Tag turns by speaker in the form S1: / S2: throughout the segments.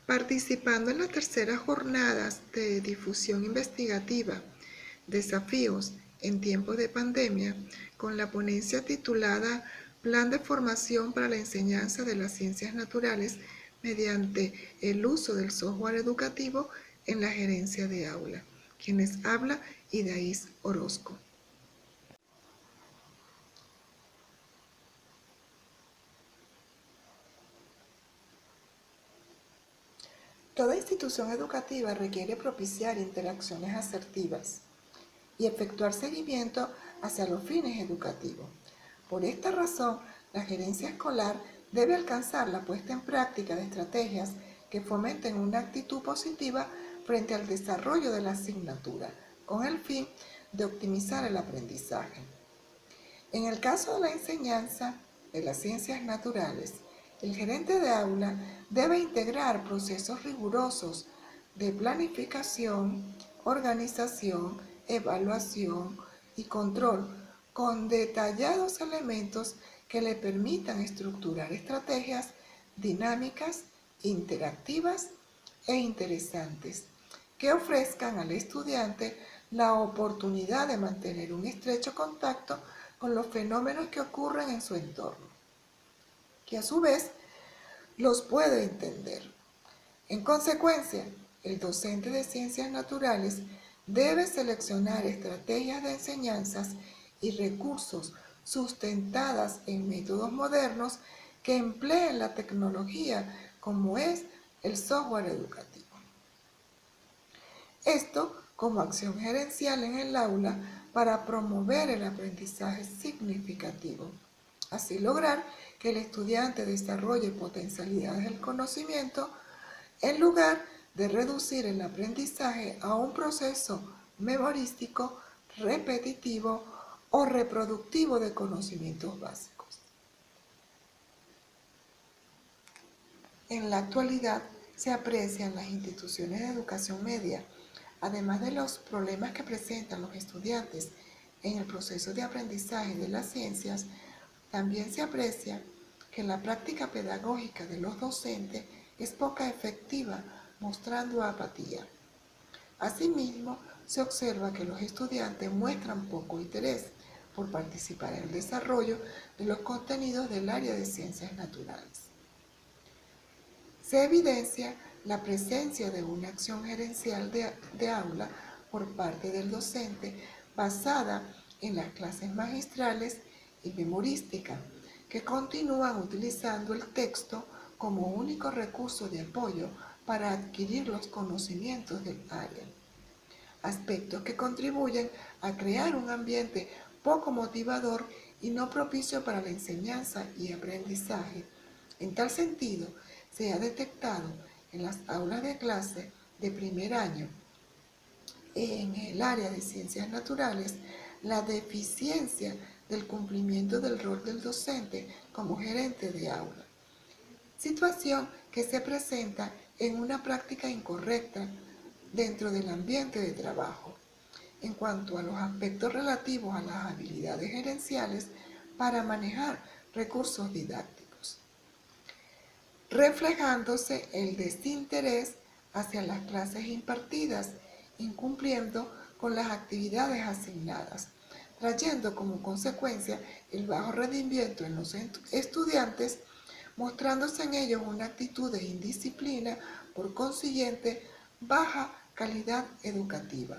S1: Participando en las terceras jornadas de difusión investigativa, desafíos en tiempos de pandemia, con la ponencia titulada Plan de formación para la enseñanza de las ciencias naturales mediante el uso del software educativo en la gerencia de aula. Quienes habla Idaís Orozco. Toda institución educativa requiere propiciar interacciones asertivas y efectuar seguimiento hacia los fines educativos. Por esta razón, la gerencia escolar debe alcanzar la puesta en práctica de estrategias que fomenten una actitud positiva frente al desarrollo de la asignatura, con el fin de optimizar el aprendizaje. En el caso de la enseñanza de las ciencias naturales, el gerente de aula debe integrar procesos rigurosos de planificación, organización, evaluación y control con detallados elementos que le permitan estructurar estrategias dinámicas, interactivas e interesantes que ofrezcan al estudiante la oportunidad de mantener un estrecho contacto con los fenómenos que ocurren en su entorno, que a su vez los puede entender. En consecuencia, el docente de ciencias naturales debe seleccionar estrategias de enseñanzas y recursos sustentadas en métodos modernos que empleen la tecnología como es el software educativo. Esto como acción gerencial en el aula para promover el aprendizaje significativo. Así lograr que el estudiante desarrolle potencialidades del conocimiento en lugar de reducir el aprendizaje a un proceso memorístico, repetitivo o reproductivo de conocimientos básicos. En la actualidad se aprecia en las instituciones de educación media, además de los problemas que presentan los estudiantes en el proceso de aprendizaje de las ciencias, también se aprecia que la práctica pedagógica de los docentes es poca efectiva, mostrando apatía. Asimismo, se observa que los estudiantes muestran poco interés por participar en el desarrollo de los contenidos del área de ciencias naturales. Se evidencia la presencia de una acción gerencial de aula por parte del docente basada en las clases magistrales y memorística, que continúan utilizando el texto como único recurso de apoyo para adquirir los conocimientos del área. Aspectos que contribuyen a crear un ambiente poco motivador y no propicio para la enseñanza y aprendizaje. En tal sentido, se ha detectado en las aulas de clase de primer año en el área de ciencias naturales la deficiencia del cumplimiento del rol del docente como gerente de aula, situación que se presenta en una práctica incorrecta dentro del ambiente de trabajo en cuanto a los aspectos relativos a las habilidades gerenciales para manejar recursos didácticos, reflejándose el desinterés hacia las clases impartidas, incumpliendo con las actividades asignadas, trayendo como consecuencia el bajo rendimiento en los estudiantes, mostrándose en ellos una actitud de indisciplina, por consiguiente, baja calidad educativa,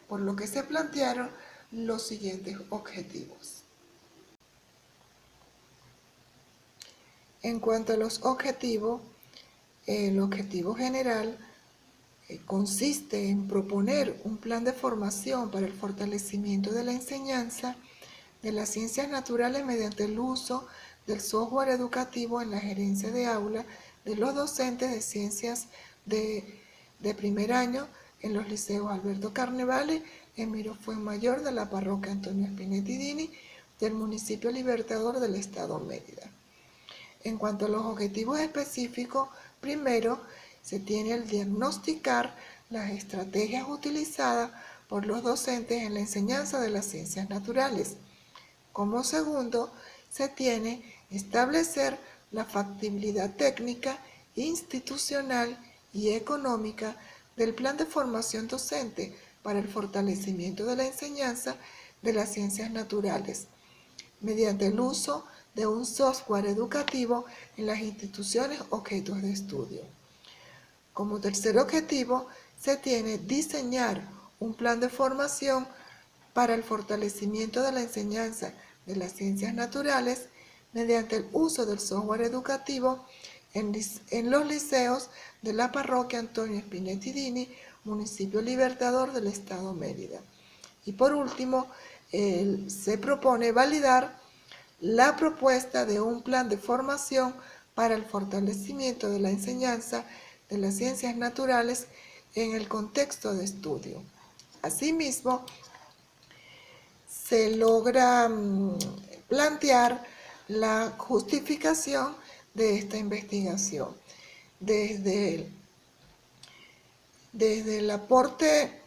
S1: por lo que se plantearon los siguientes objetivos. En cuanto a los objetivos, el objetivo general consiste en proponer un plan de formación para el fortalecimiento de la enseñanza de las ciencias naturales mediante el uso del software educativo en la gerencia de aula de los docentes de ciencias de primer año en los liceos Alberto Carnevale, Emiro Fuenmayor de la parroquia Antonio Spinetti Dini del municipio Libertador del estado Mérida. En cuanto a los objetivos específicos, primero se tiene el diagnosticar las estrategias utilizadas por los docentes en la enseñanza de las ciencias naturales. Como segundo, se tiene establecer la factibilidad técnica institucional y económica del plan de formación docente para el fortalecimiento de la enseñanza de las ciencias naturales, mediante el uso de un software educativo en las instituciones objetos de estudio. Como tercer objetivo, se tiene diseñar un plan de formación para el fortalecimiento de la enseñanza de las ciencias naturales mediante el uso del software educativo en los liceos de la parroquia Antonio Spinetti Dini, municipio Libertador del Estado Mérida. Y por último, se propone validar la propuesta de un plan de formación para el fortalecimiento de la enseñanza de las ciencias naturales en el contexto de estudio. Asimismo, se logra plantear la justificación de esta investigación. Desde el aporte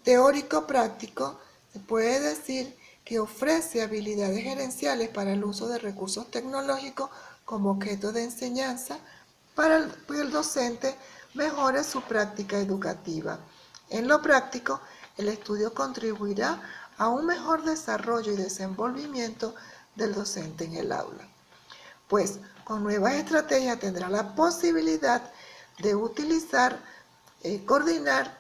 S1: teórico-práctico, se puede decir que ofrece habilidades gerenciales para el uso de recursos tecnológicos como objeto de enseñanza para que el docente mejore su práctica educativa. En lo práctico, el estudio contribuirá a un mejor desarrollo y desenvolvimiento del docente en el aula, pues con nuevas estrategias tendrá la posibilidad de utilizar, coordinar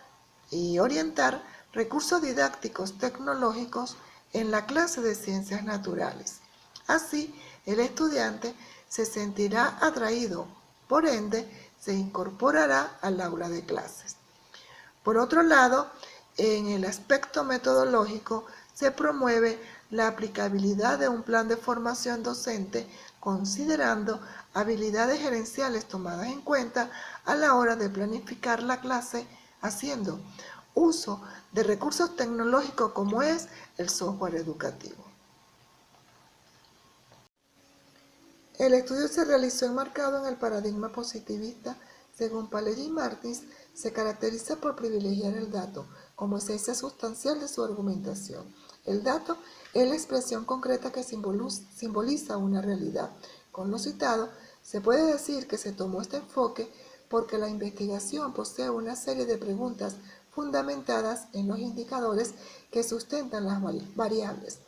S1: y orientar recursos didácticos tecnológicos en la clase de ciencias naturales. Así, el estudiante se sentirá atraído, por ende, se incorporará al aula de clases. Por otro lado, en el aspecto metodológico, se promueve la aplicabilidad de un plan de formación docente considerando habilidades gerenciales tomadas en cuenta a la hora de planificar la clase, haciendo uso de recursos tecnológicos como es el software educativo. El estudio se realizó enmarcado en el paradigma positivista. Según Paley y Martins, se caracteriza por privilegiar el dato como esencia sustancial de su argumentación. El dato es la expresión concreta que simboliza una realidad. Con lo citado, se puede decir que se tomó este enfoque porque la investigación posee una serie de preguntas fundamentadas en los indicadores que sustentan las variables,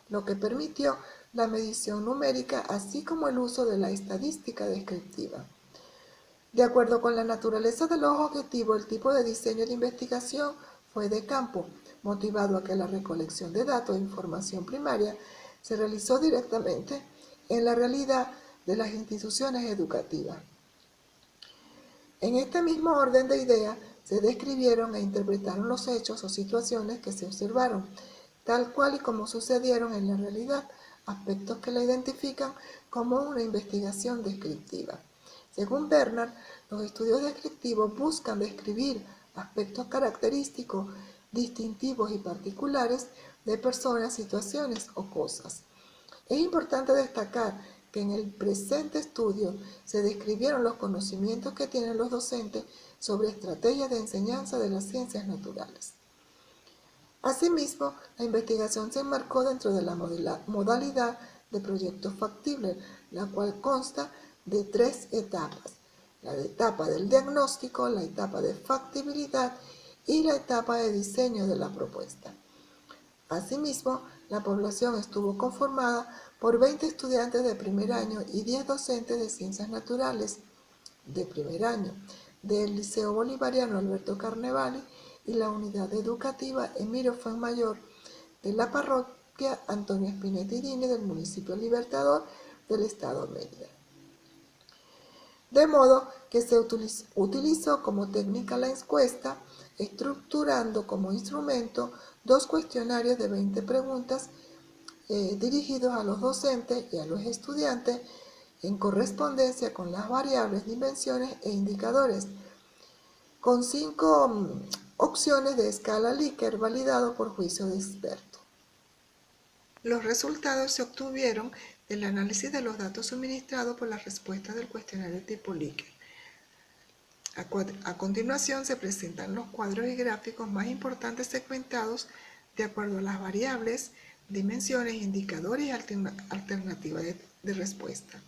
S1: lo que permitió la medición numérica así como el uso de la estadística descriptiva. De acuerdo con la naturaleza de los objetivos, el tipo de diseño de investigación fue de campo, motivado a que la recolección de datos e información primaria se realizó directamente en la realidad de las instituciones educativas. En este mismo orden de ideas, se describieron e interpretaron los hechos o situaciones que se observaron, tal cual y como sucedieron en la realidad, aspectos que la identifican como una investigación descriptiva. Según Bernard, los estudios descriptivos buscan describir aspectos característicos, distintivos y particulares de personas, situaciones o cosas. Es importante destacar que en el presente estudio se describieron los conocimientos que tienen los docentes sobre estrategias de enseñanza de las ciencias naturales. Asimismo, la investigación se enmarcó dentro de la modalidad de proyecto factible, la cual consta de 3 etapas: la etapa del diagnóstico, la etapa de factibilidad y la etapa de diseño de la propuesta. Asimismo, la población estuvo conformada por 20 estudiantes de primer año y 10 docentes de ciencias naturales de primer año del Liceo Bolivariano Alberto Carnevali y la unidad educativa Emilio Fuenmayor de la parroquia Antonio Spinetti Dini del municipio Libertador del Estado Mérida. De modo que se utilizó como técnica la encuesta, estructurando como instrumento 2 cuestionarios de 20 preguntas dirigidos a los docentes y a los estudiantes en correspondencia con las variables, dimensiones e indicadores, con 5 opciones de escala Likert validado por juicio de experto. Los resultados se obtuvieron del análisis de los datos suministrados por las respuestas del cuestionario tipo Likert. A continuación se presentan los cuadros y gráficos más importantes segmentados de acuerdo a las variables, dimensiones, indicadores y alternativas de respuesta.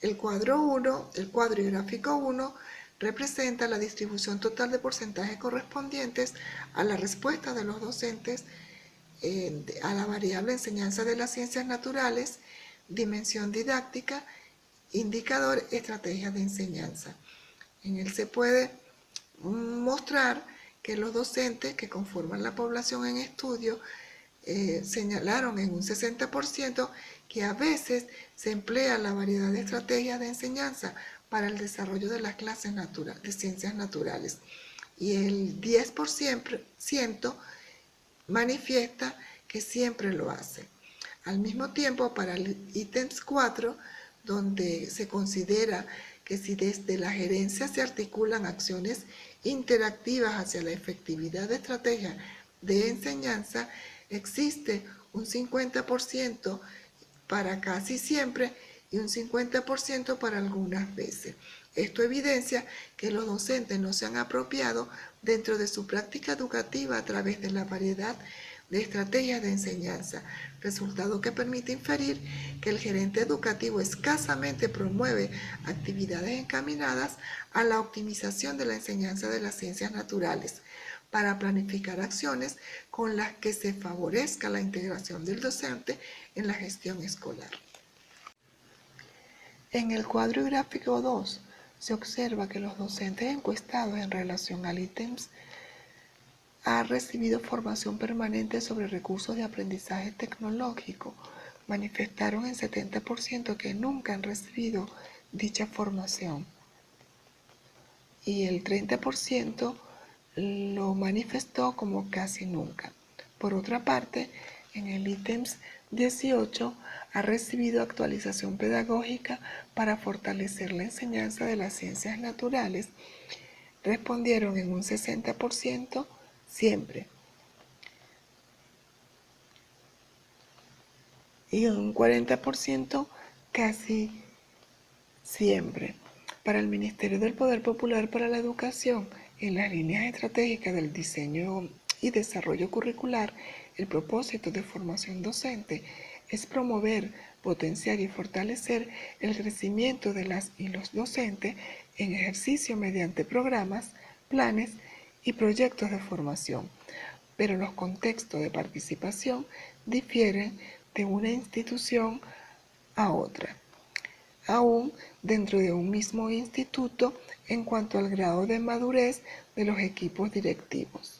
S1: El cuadro y gráfico 1, representa la distribución total de porcentajes correspondientes a la respuesta de los docentes a la variable enseñanza de las ciencias naturales, dimensión didáctica, indicador, estrategias de enseñanza. En él se puede mostrar que los docentes que conforman la población en estudio señalaron en un 60% que a veces se emplea la variedad de estrategias de enseñanza para el desarrollo de las clases de ciencias naturales, y el 10% manifiesta que siempre lo hace. Al mismo tiempo, para el ítems 4, donde se considera que si desde la gerencia se articulan acciones interactivas hacia la efectividad de estrategias de enseñanza, existe un 50% para casi siempre y un 50% para algunas veces. Esto evidencia que los docentes no se han apropiado dentro de su práctica educativa a través de la variedad de estrategias de enseñanza, resultado que permite inferir que el gerente educativo escasamente promueve actividades encaminadas a la optimización de la enseñanza de las ciencias naturales, para planificar acciones con las que se favorezca la integración del docente en la gestión escolar. En el cuadro gráfico 2 se observa que los docentes encuestados en relación al ítems han recibido formación permanente sobre recursos de aprendizaje tecnológico. Manifestaron en 70% que nunca han recibido dicha formación, y el 30% lo manifestó como casi nunca. Por otra parte, en el ítems 18 ha recibido actualización pedagógica para fortalecer la enseñanza de las ciencias naturales. Respondieron en un 60% siempre y en un 40% casi siempre. Para el Ministerio del Poder Popular para la Educación, en las líneas estratégicas del diseño y desarrollo curricular, el propósito de formación docente es promover, potenciar y fortalecer el crecimiento de las y los docentes en ejercicio mediante programas, planes y proyectos de formación. Pero los contextos de participación difieren de una institución a otra, aún dentro de un mismo instituto, en cuanto al grado de madurez de los equipos directivos.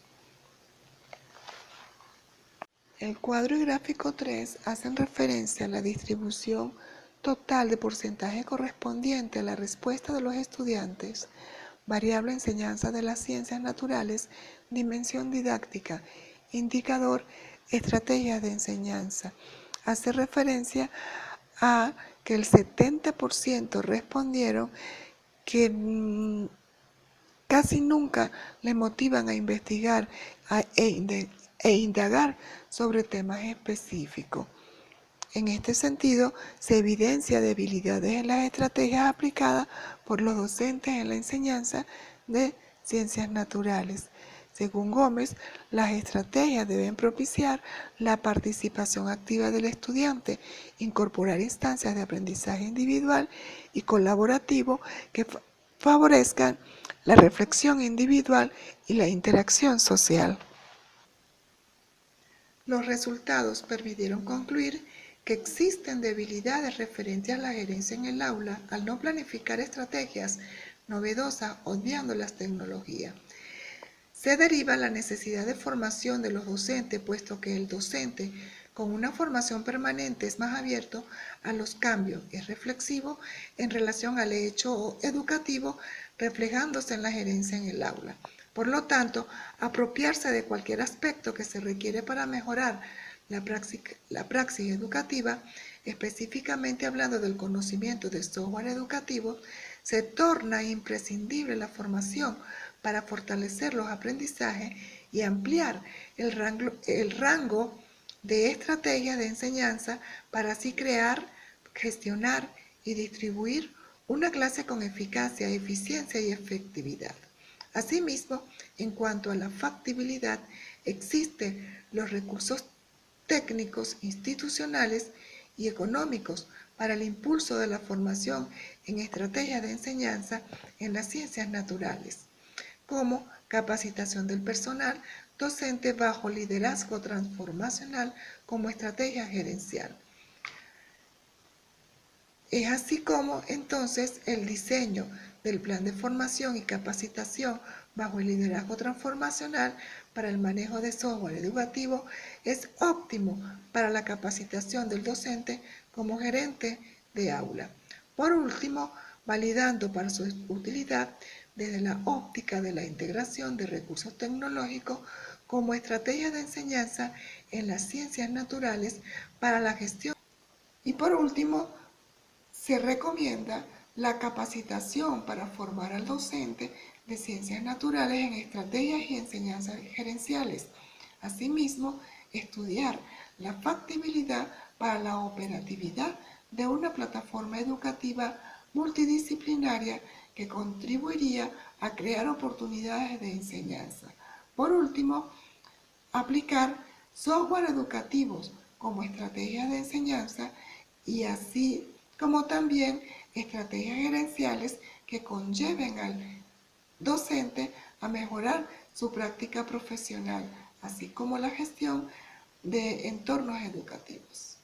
S1: El cuadro y gráfico 3 hacen referencia a la distribución total de porcentaje correspondiente a la respuesta de los estudiantes, variable enseñanza de las ciencias naturales, dimensión didáctica, indicador, estrategias de enseñanza. Hace referencia a que el 70% respondieron que casi nunca le motivan a investigar e indagar sobre temas específicos. En este sentido, se evidencia debilidades en las estrategias aplicadas por los docentes en la enseñanza de ciencias naturales. Según Gómez, las estrategias deben propiciar la participación activa del estudiante, incorporar instancias de aprendizaje individual y colaborativo que favorezcan la reflexión individual y la interacción social. Los resultados permitieron concluir que existen debilidades referentes a la gerencia en el aula al no planificar estrategias novedosas obviando las tecnologías. Se deriva la necesidad de formación de los docentes, puesto que el docente con una formación permanente es más abierto a los cambios, es reflexivo en relación al hecho educativo, reflejándose en la gerencia en el aula. Por lo tanto, apropiarse de cualquier aspecto que se requiere para mejorar la praxis educativa, específicamente hablando del conocimiento de software educativo, se torna imprescindible la formación para fortalecer los aprendizajes y ampliar el rango de estrategias de enseñanza para así crear, gestionar y distribuir una clase con eficacia, eficiencia y efectividad. Asimismo, en cuanto a la factibilidad, existen los recursos técnicos, institucionales y económicos para el impulso de la formación en estrategias de enseñanza en las ciencias naturales, como capacitación del personal docente bajo liderazgo transformacional como estrategia gerencial. Es así como entonces el diseño del plan de formación y capacitación bajo el liderazgo transformacional para el manejo de software educativo es óptimo para la capacitación del docente como gerente de aula. Por último, validando para su utilidad desde la óptica de la integración de recursos tecnológicos como estrategia de enseñanza en las ciencias naturales para la gestión. Y por último, se recomienda la capacitación para formar al docente de ciencias naturales en estrategias y enseñanzas gerenciales. Asimismo, estudiar la factibilidad para la operatividad de una plataforma educativa multidisciplinaria que contribuiría a crear oportunidades de enseñanza. Por último, aplicar software educativos como estrategias de enseñanza y así como también estrategias gerenciales que conlleven al docente a mejorar su práctica profesional, así como la gestión de entornos educativos.